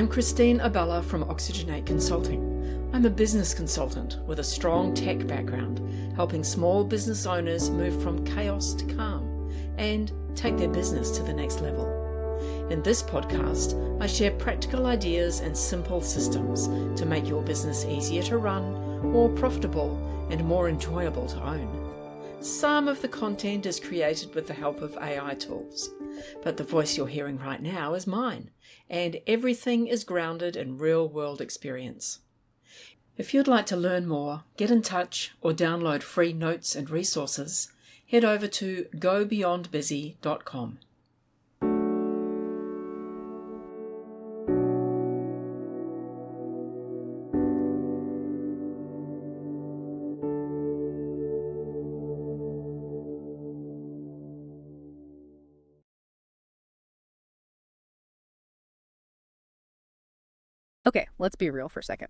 I'm Christine Abela from Oxygenate Consulting. I'm a business consultant with a strong tech background, helping small business owners move from chaos to calm and take their business to the next level. In this podcast, I share practical ideas and simple systems to make your business easier to run, more profitable, and more enjoyable to own. Some of the content is created with the help of AI tools, but the voice you're hearing right now is mine, and everything is grounded in real-world experience. If you'd like to learn more, get in touch, or download free notes and resources, head over to gobeyondbusy.com. Okay, let's be real for a second.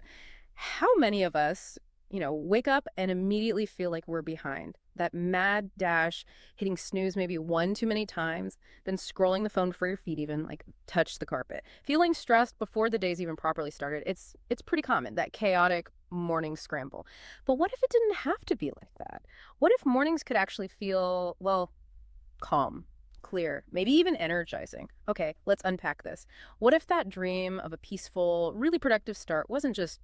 How many of us, wake up and immediately feel like we're behind? That mad dash, hitting snooze maybe one too many times, then scrolling the phone before your feet even touch the carpet. Feeling stressed before the day's even properly started. It's pretty common, that chaotic morning scramble. But what if it didn't have to be like that? What if mornings could actually feel, calm, clear, maybe even energizing? Okay, let's unpack this. What if that dream of a peaceful, really productive start wasn't just,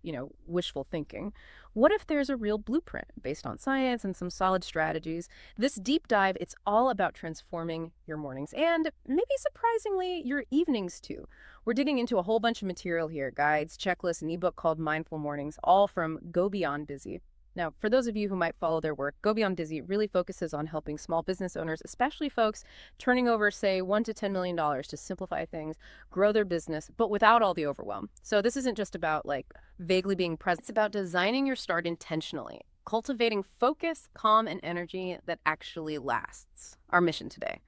wishful thinking? What if there's a real blueprint based on science and some solid strategies? This deep dive, it's all about transforming your mornings and maybe surprisingly your evenings too. We're digging into a whole bunch of material here, guides, checklists, an ebook called Mindful Mornings, all from Go Beyond Busy. Now, for those of you who might follow their work, Go Beyond Busy really focuses on helping small business owners, especially folks turning over, say, $1 to $10 million to simplify things, grow their business, but without all the overwhelm. So this isn't just about vaguely being present. It's about designing your start intentionally, cultivating focus, calm, and energy that actually lasts. Our mission today,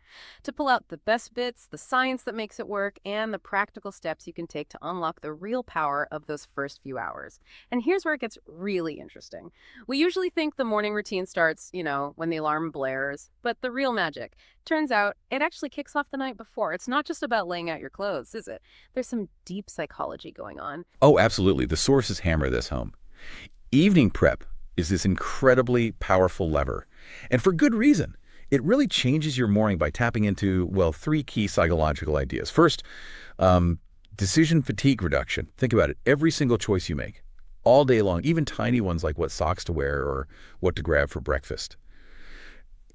to pull out the best bits, the science that makes it work, and the practical steps you can take to unlock the real power of those first few hours. And here's where it gets really interesting. We usually think the morning routine starts, when the alarm blares, but the real magic, turns out it actually kicks off the night before. It's not just about laying out your clothes, is it? There's some deep psychology going on. Oh, absolutely. The sources hammer this home. Evening prep is this incredibly powerful lever, and for good reason. It really changes your morning by tapping into, three key psychological ideas. First, decision fatigue reduction. Think about it. Every single choice you make, all day long, even tiny ones like what socks to wear or what to grab for breakfast,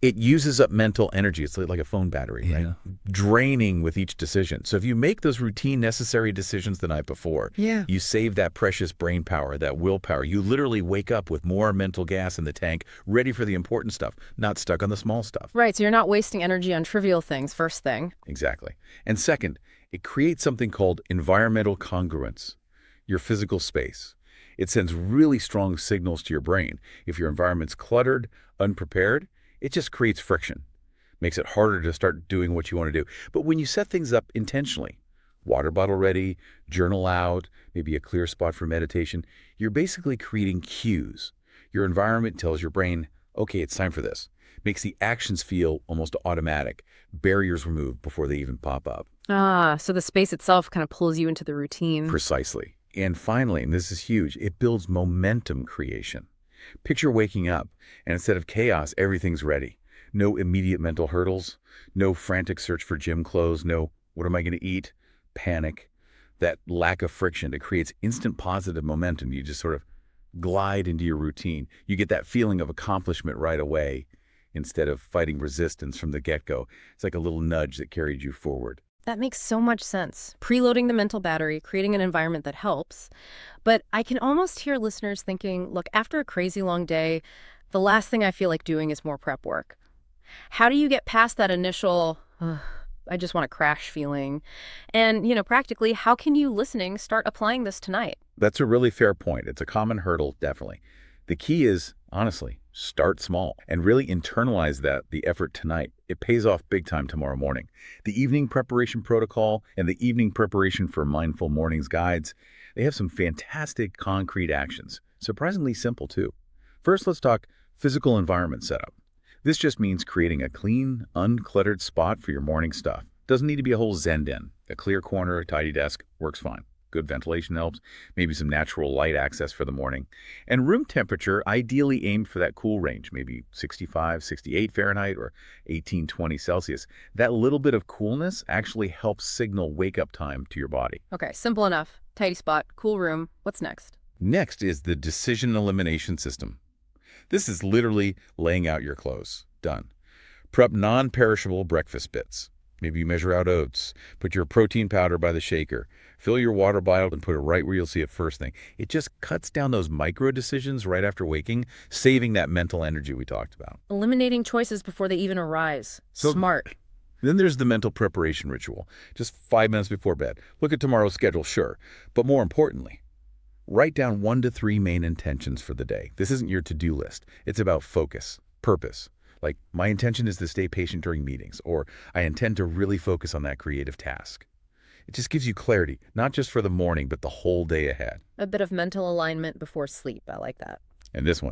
it uses up mental energy. It's like a phone battery, right? Draining with each decision. So if you make those routine necessary decisions the night before, you save that precious brain power, that willpower. You literally wake up with more mental gas in the tank, ready for the important stuff, not stuck on the small stuff. Right, so you're not wasting energy on trivial things, first thing. Exactly. And second, it creates something called environmental congruence, your physical space. It sends really strong signals to your brain. If your environment's cluttered, unprepared, it just creates friction, makes it harder to start doing what you want to do. But when you set things up intentionally, water bottle ready, journal out, maybe a clear spot for meditation, you're basically creating cues. Your environment tells your brain, okay, it's time for this. Makes the actions feel almost automatic, barriers removed before they even pop up. So the space itself kind of pulls you into the routine. Precisely. And finally, and this is huge, it builds momentum creation. Picture waking up, and instead of chaos, everything's ready. No immediate mental hurdles, no frantic search for gym clothes, no what am I going to eat, panic. That lack of friction, it creates instant positive momentum. You just sort of glide into your routine. You get that feeling of accomplishment right away instead of fighting resistance from the get-go. It's like a little nudge that carried you forward. That makes so much sense. Preloading the mental battery, creating an environment that helps. But I can almost hear listeners thinking, look, after a crazy long day, the last thing I feel like doing is more prep work. How do you get past that initial, I just want to crash feeling? And, practically, how can you listening start applying this tonight? That's a really fair point. It's a common hurdle, definitely. The key is, honestly, start small and really internalize the effort tonight. It pays off big time tomorrow morning. The evening preparation protocol and the evening preparation for Mindful Mornings guides, they have some fantastic concrete actions. Surprisingly simple, too. First, let's talk physical environment setup. This just means creating a clean, uncluttered spot for your morning stuff. Doesn't need to be a whole Zen den. A clear corner, a tidy desk works fine. Good ventilation helps. Maybe some natural light access for the morning. And room temperature, ideally aimed for that cool range, maybe 65, 68 Fahrenheit or 18, 20 Celsius. That little bit of coolness actually helps signal wake-up time to your body. Okay, simple enough. Tidy spot, cool room. What's next? Next is the decision elimination system. This is literally laying out your clothes. Done. Prep non-perishable breakfast bits. Maybe you measure out oats, put your protein powder by the shaker, fill your water bottle and put it right where you'll see it first thing. It just cuts down those micro decisions right after waking, saving that mental energy we talked about. Eliminating choices before they even arise. Smart. Then there's the mental preparation ritual. Just 5 minutes before bed. Look at tomorrow's schedule, sure. But more importantly, write down 1 to 3 main intentions for the day. This isn't your to-do list. It's about focus, purpose. Like, my intention is to stay patient during meetings, or I intend to really focus on that creative task. It just gives you clarity, not just for the morning, but the whole day ahead. A bit of mental alignment before sleep. I like that. And this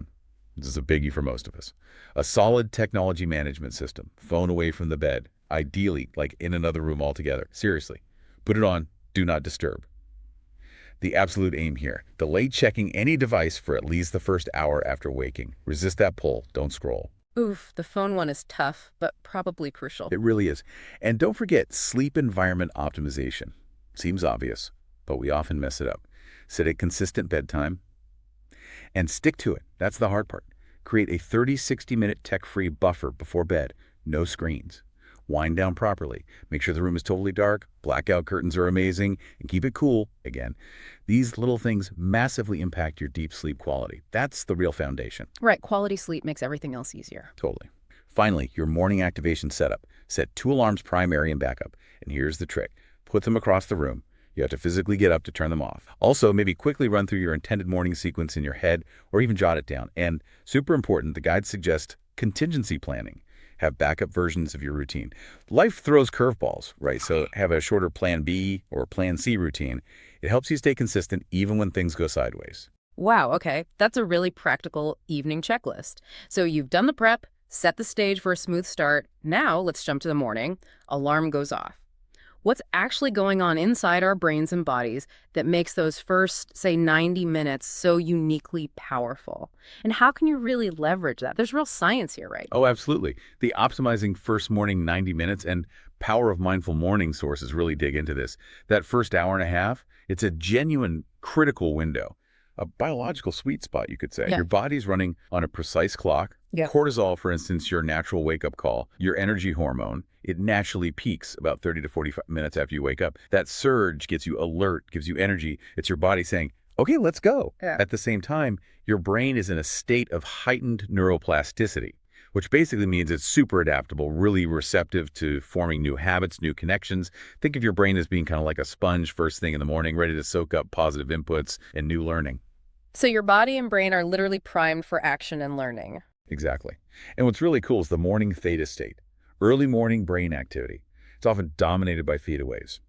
is a biggie for most of us. A solid technology management system, phone away from the bed, ideally like in another room altogether. Seriously, put it on, do not disturb. The absolute aim here, delay checking any device for at least the first hour after waking. Resist that pull, don't scroll. Oof, the phone one is tough, but probably crucial. It really is. And don't forget sleep environment optimization. Seems obvious, but we often mess it up. Set a consistent bedtime and stick to it. That's the hard part. Create a 30-60-minute tech-free buffer before bed. No screens. Wind down properly. Make sure the room is totally dark. Blackout curtains are amazing. And keep it cool, again. These little things massively impact your deep sleep quality. That's the real foundation. Right, quality sleep makes everything else easier. Totally. Finally, your morning activation setup. Set 2 alarms, primary and backup. And here's the trick. Put them across the room. You have to physically get up to turn them off. Also, maybe quickly run through your intended morning sequence in your head or even jot it down. And super important, the guides suggest contingency planning. Have backup versions of your routine. Life throws curveballs, right? So have a shorter plan B or plan C routine. It helps you stay consistent even when things go sideways. Wow, okay. That's a really practical evening checklist. So you've done the prep, set the stage for a smooth start. Now let's jump to the morning. Alarm goes off. What's actually going on inside our brains and bodies that makes those first, say, 90 minutes so uniquely powerful? And how can you really leverage that? There's real science here, right? Oh, absolutely. The optimizing first morning 90 minutes and power of mindful morning sources really dig into this. That first hour and a half, it's a genuine critical window, a biological sweet spot, you could say. Yeah. Your body's running on a precise clock. Yeah. Cortisol, for instance, your natural wake-up call, your energy hormone, it naturally peaks about 30 to 45 minutes after you wake up. That surge gets you alert, gives you energy. It's your body saying, okay, let's go. Yeah. At the same time, your brain is in a state of heightened neuroplasticity, which basically means it's super adaptable, really receptive to forming new habits, new connections. Think of your brain as being kind of like a sponge first thing in the morning, ready to soak up positive inputs and new learning. So your body and brain are literally primed for action and learning. Exactly. And what's really cool is the morning theta state, early morning brain activity. It's often dominated by theta waves.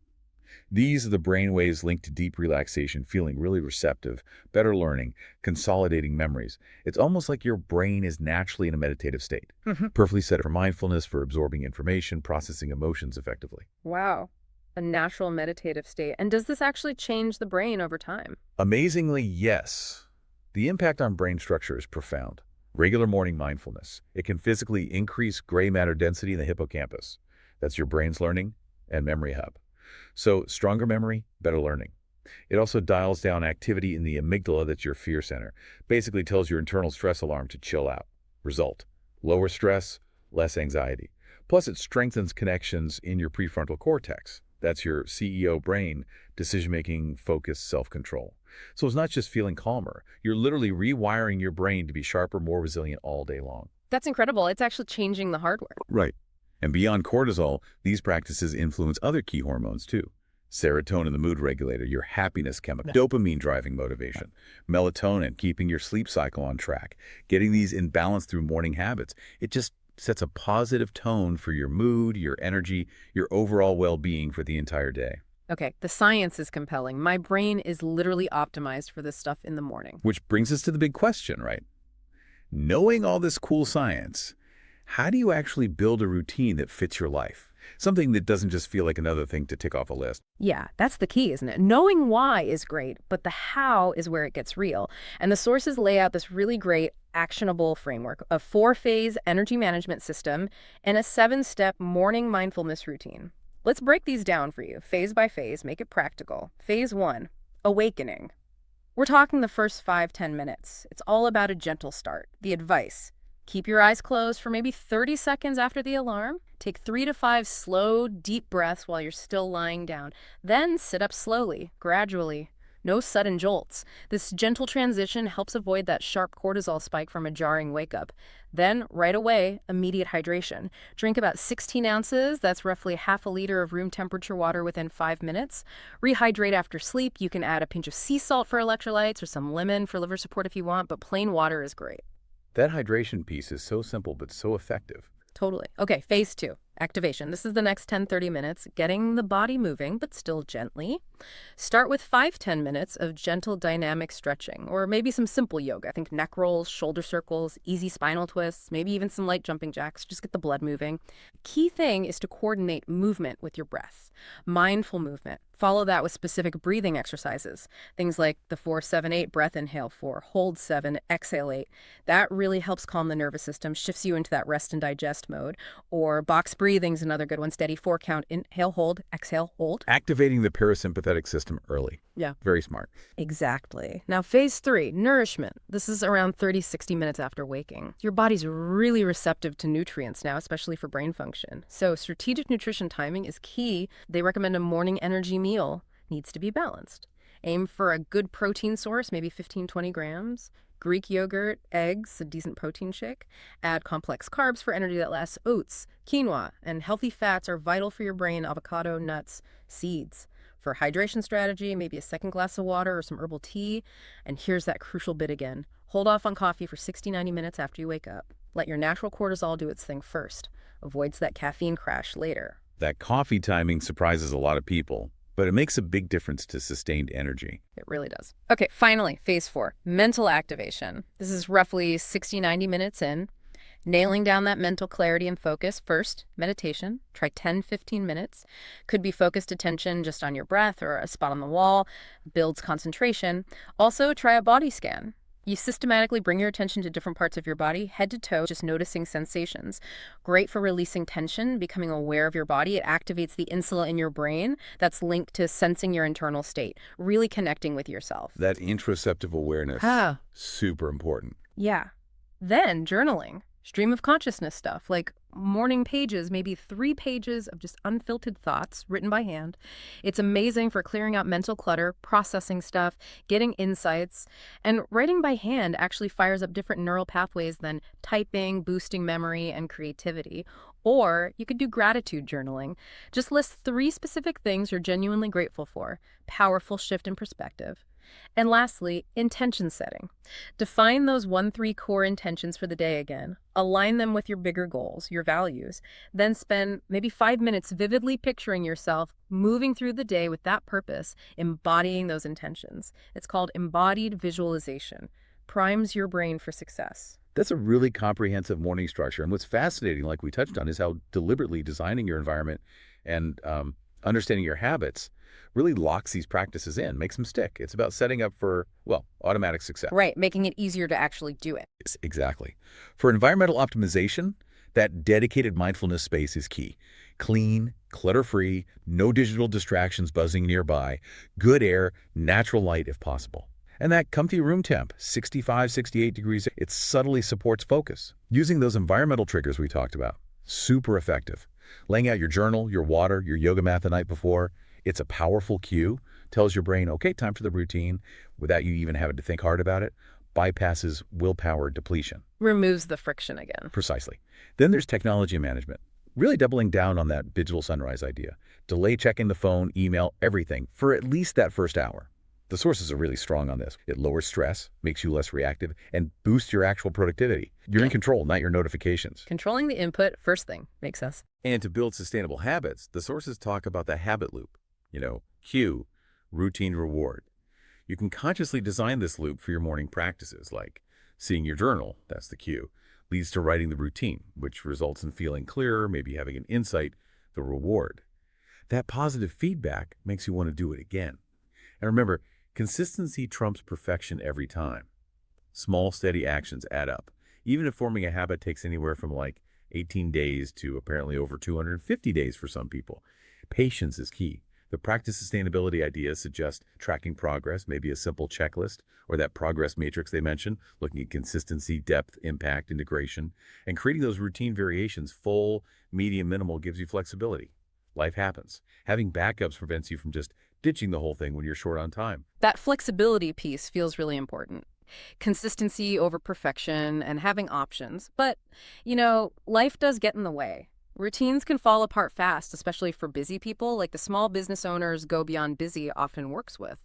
These are the brain waves linked to deep relaxation, feeling really receptive, better learning, consolidating memories. It's almost like your brain is naturally in a meditative state, perfectly set for mindfulness, for absorbing information, processing emotions effectively. Wow. A natural meditative state. And does this actually change the brain over time? Amazingly, yes. The impact on brain structure is profound. Regular morning mindfulness. It can physically increase gray matter density in the hippocampus. That's your brain's learning and memory hub. So stronger memory, better learning. It also dials down activity in the amygdala, that's your fear center. Basically tells your internal stress alarm to chill out. Result, lower stress, less anxiety. Plus it strengthens connections in your prefrontal cortex. That's your CEO brain, decision-making, focus, self-control. So it's not just feeling calmer. You're literally rewiring your brain to be sharper, more resilient all day long. That's incredible. It's actually changing the hardware. Right. And beyond cortisol, these practices influence other key hormones too. Serotonin, the mood regulator, your happiness chemical. Dopamine driving motivation. Melatonin, keeping your sleep cycle on track. Getting these in balance through morning habits. It just sets a positive tone for your mood, your energy, your overall well-being for the entire day. Okay, the science is compelling. My brain is literally optimized for this stuff in the morning. Which brings us to the big question, right? Knowing all this cool science, how do you actually build a routine that fits your life? Something that doesn't just feel like another thing to tick off a list. Yeah, that's the key, isn't it? Knowing why is great, but the how is where it gets real. And the sources lay out this really great actionable framework, a 4-phase energy management system, and a 7-step morning mindfulness routine. Let's break these down for you, phase by phase, make it practical. Phase 1, awakening. We're talking the first 5-10 minutes. It's all about a gentle start. The advice: keep your eyes closed for maybe 30 seconds after the alarm. Take 3 to 5 slow, deep breaths while you're still lying down. Then sit up slowly, gradually. No sudden jolts. This gentle transition helps avoid that sharp cortisol spike from a jarring wake-up. Then, right away, immediate hydration. Drink about 16 ounces, that's roughly half a liter of room temperature water within 5 minutes. Rehydrate after sleep. You can add a pinch of sea salt for electrolytes or some lemon for liver support if you want, but plain water is great. That hydration piece is so simple but so effective. Totally. Okay, phase 2, activation. This is the next 10-30 minutes, getting the body moving, but still gently. Start with 5-10 minutes of gentle dynamic stretching, or maybe some simple yoga. I think neck rolls, shoulder circles, easy spinal twists, maybe even some light jumping jacks. Just get the blood moving. Key thing is to coordinate movement with your breath. Mindful movement. Follow that with specific breathing exercises. Things like the 4-7-8 breath inhale 4, hold 7, exhale 8. That really helps calm the nervous system, shifts you into that rest and digest mode. Or box breathing's another good one. Steady 4 count, inhale, hold, exhale, hold. Activating the parasympathetic system early. Yeah. Very smart. Exactly. Now, phase 3, nourishment. This is around 30-60 minutes after waking. Your body's really receptive to nutrients now, especially for brain function. So strategic nutrition timing is key. They recommend a morning energy meal needs to be balanced. Aim for a good protein source, maybe 15-20 grams. Greek yogurt, eggs, a decent protein shake. Add complex carbs for energy that lasts. Oats, quinoa, and healthy fats are vital for your brain. Avocado, nuts, seeds. For hydration strategy, maybe a second glass of water or some herbal tea. And here's that crucial bit again. Hold off on coffee for 60-90 minutes after you wake up. Let your natural cortisol do its thing first. Avoids that caffeine crash later. That coffee timing surprises a lot of people, but it makes a big difference to sustained energy. It really does. Okay, finally, phase 4, mental activation. This is roughly 60-90 minutes in. Nailing down that mental clarity and focus. First, meditation. Try 10-15 minutes. Could be focused attention just on your breath or a spot on the wall. Builds concentration. Also, try a body scan. You systematically bring your attention to different parts of your body, head to toe, just noticing sensations. Great for releasing tension, becoming aware of your body. It activates the insula in your brain that's linked to sensing your internal state, really connecting with yourself. That interoceptive awareness, super important. Yeah. Then journaling. Stream of consciousness stuff, like morning pages, maybe 3 pages of just unfiltered thoughts written by hand. It's amazing for clearing out mental clutter, processing stuff, getting insights. And writing by hand actually fires up different neural pathways than typing, boosting memory and creativity. Or you could do gratitude journaling. Just list 3 specific things you're genuinely grateful for. Powerful shift in perspective. And lastly, intention setting. Define those 1-3 core intentions for the day again. Align them with your bigger goals, your values. Then spend maybe 5 minutes vividly picturing yourself moving through the day with that purpose, embodying those intentions. It's called embodied visualization. Primes your brain for success. That's a really comprehensive morning structure. And what's fascinating, like we touched on, is how deliberately designing your environment and understanding your habits really locks these practices in, makes them stick. It's about setting up for, well, automatic success. Right, making it easier to actually do it. Yes, exactly. For environmental optimization, that dedicated mindfulness space is key. Clean, clutter-free, no digital distractions buzzing nearby, good air, natural light if possible. And that comfy room temp, 65, 68 degrees, it subtly supports focus. Using those environmental triggers we talked about, super effective. Laying out your journal, your water, your yoga mat the night before, it's a powerful cue, tells your brain, okay, time for the routine, without you even having to think hard about it, bypasses willpower depletion. Removes the friction again. Precisely. Then there's technology management, really doubling down on that digital sunrise idea. Delay checking the phone, email, everything for at least that first hour. The sources are really strong on this. It lowers stress, makes you less reactive, and boosts your actual productivity. You're in control, not your notifications. Controlling the input, first thing, makes sense. And to build sustainable habits, the sources talk about the habit loop. Cue, routine, reward. You can consciously design this loop for your morning practices, like seeing your journal, that's the cue, leads to writing the routine, which results in feeling clearer, maybe having an insight, the reward. That positive feedback makes you want to do it again. And remember, consistency trumps perfection every time. Small, steady actions add up. Even if forming a habit takes anywhere from like 18 days to apparently over 250 days for some people. Patience is key. The practice sustainability ideas suggest tracking progress, maybe a simple checklist, or that progress matrix they mentioned, looking at consistency, depth, impact, integration, and creating those routine variations, full, medium, minimal, gives you flexibility. Life happens. Having backups prevents you from just ditching the whole thing when you're short on time. That flexibility piece feels really important. Consistency over perfection and having options. But, life does get in the way. Routines can fall apart fast, especially for busy people like the small business owners Go Beyond Busy often works with.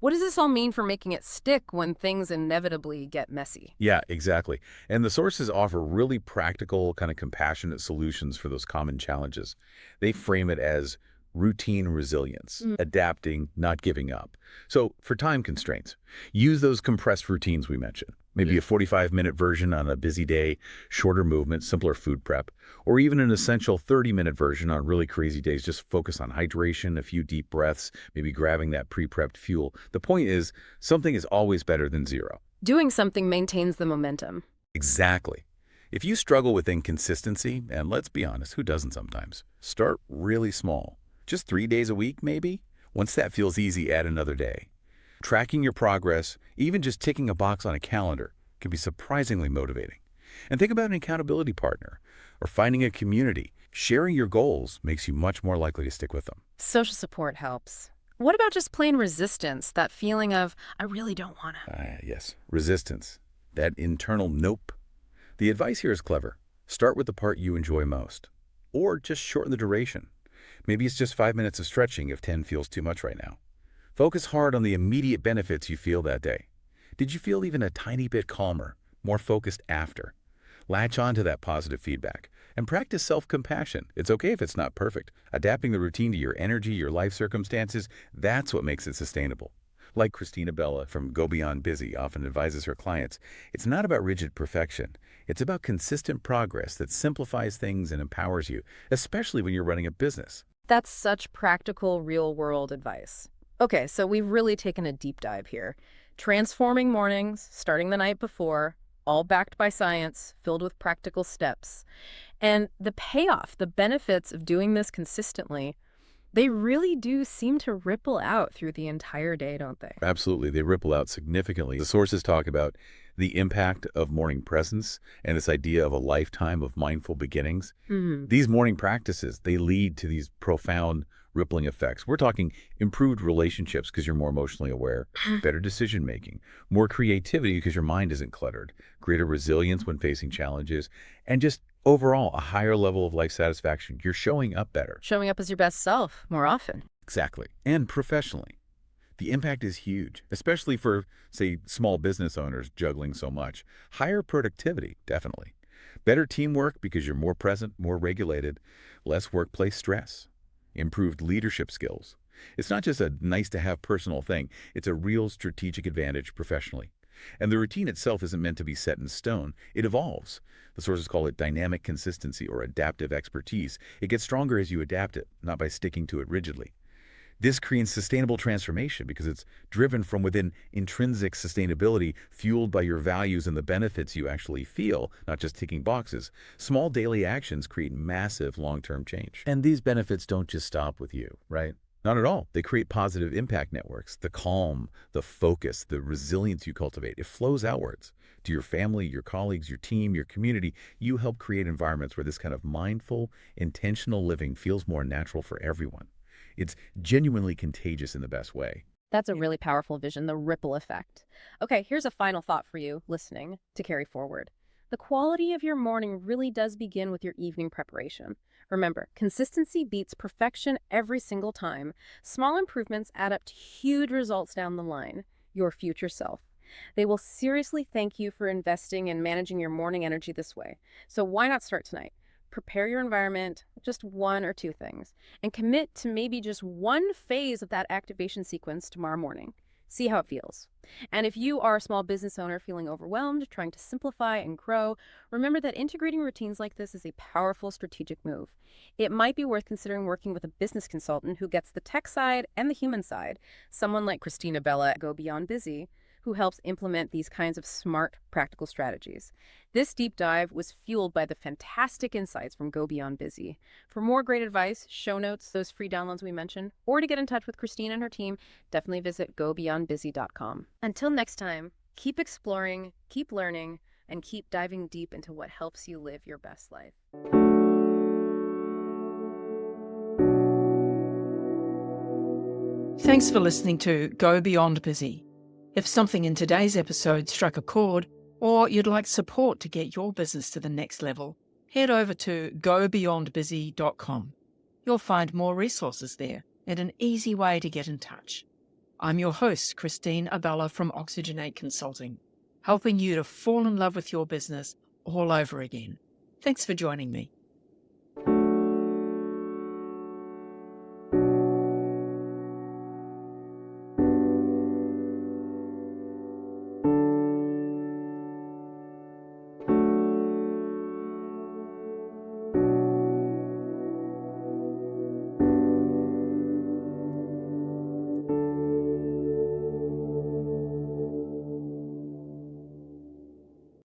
What does this all mean for making it stick when things inevitably get messy? Yeah, exactly. And the sources offer really practical, kind of compassionate solutions for those common challenges. They frame it as routine resilience, adapting, not giving up. So for time constraints, use those compressed routines we mentioned. Maybe a 45-minute version on a busy day, shorter movement, simpler food prep, or even an essential 30-minute version on really crazy days. Just focus on hydration, a few deep breaths, maybe grabbing that pre-prepped fuel. The point is, something is always better than zero. Doing something maintains the momentum. Exactly. If you struggle with inconsistency, and let's be honest, who doesn't sometimes? Start really small. Just 3 days a week, maybe? Once that feels easy, add another day. Tracking your progress, even just ticking a box on a calendar, can be surprisingly motivating. And think about an accountability partner or finding a community. Sharing your goals makes you much more likely to stick with them. Social support helps. What about just plain resistance, that feeling of, I really don't want to? Yes, resistance. That internal nope. The advice here is clever. Start with the part you enjoy most. Or just shorten the duration. Maybe it's just 5 minutes of stretching if 10 feels too much right now. Focus hard on the immediate benefits you feel that day. Did you feel even a tiny bit calmer, more focused after? Latch on to that positive feedback and practice self-compassion. It's okay if it's not perfect. Adapting the routine to your energy, your life circumstances, that's what makes it sustainable. Like Abela from Go Beyond Busy often advises her clients, it's not about rigid perfection. It's about consistent progress that simplifies things and empowers you, especially when you're running a business. That's such practical, real-world advice. Okay, so we've really taken a deep dive here. Transforming mornings, starting the night before, all backed by science, filled with practical steps. And the payoff, the benefits of doing this consistently, they really do seem to ripple out through the entire day, don't they? Absolutely. They ripple out significantly. The sources talk about the impact of morning presence and this idea of a lifetime of mindful beginnings. These morning practices, they lead to these profound rippling effects. We're talking improved relationships because you're more emotionally aware, better decision making, more creativity because your mind isn't cluttered, greater resilience when facing challenges, and just overall a higher level of life satisfaction. You're showing up better. Showing up as your best self more often. Exactly. And professionally. The impact is huge, especially for, say, small business owners juggling so much. Higher productivity, definitely. Better teamwork because you're more present, more regulated, less workplace stress. Improved leadership skills. It's not just a nice-to-have personal thing. It's a real strategic advantage professionally. And the routine itself isn't meant to be set in stone. It evolves. The sources call it dynamic consistency or adaptive expertise. It gets stronger as you adapt it, not by sticking to it rigidly. This creates sustainable transformation because it's driven from within intrinsic sustainability, fueled by your values and the benefits you actually feel, not just ticking boxes. Small daily actions create massive long-term change. And these benefits don't just stop with you, right? Not at all. They create positive impact networks. The calm, the focus, the resilience you cultivate, it flows outwards to your family, your colleagues, your team, your community. You help create environments where this kind of mindful, intentional living feels more natural for everyone. It's genuinely contagious in the best way. That's a really powerful vision, the ripple effect. Okay, here's a final thought for you listening to carry forward. The quality of your morning really does begin with your evening preparation. Remember, consistency beats perfection every single time. Small improvements add up to huge results down the line. Your future self. They will seriously thank you for investing and managing your morning energy this way. So why not start tonight? Prepare your environment, just 1 or 2 things, and commit to maybe just one phase of that activation sequence tomorrow morning. See how it feels. And if you are a small business owner feeling overwhelmed, trying to simplify and grow, remember that integrating routines like this is a powerful strategic move. It might be worth considering working with a business consultant who gets the tech side and the human side, someone like Abela at Go Beyond Busy, who helps implement these kinds of smart, practical strategies. This deep dive was fueled by the fantastic insights from Go Beyond Busy. For more great advice, show notes, those free downloads we mentioned, or to get in touch with Christine and her team, definitely visit gobeyondbusy.com. Until next time, keep exploring, keep learning, and keep diving deep into what helps you live your best life. Thanks for listening to Go Beyond Busy. If something in today's episode struck a chord, or you'd like support to get your business to the next level, head over to gobeyondbusy.com. You'll find more resources there and an easy way to get in touch. I'm your host, Christine Abela from Oxygenate Consulting, helping you to fall in love with your business all over again. Thanks for joining me.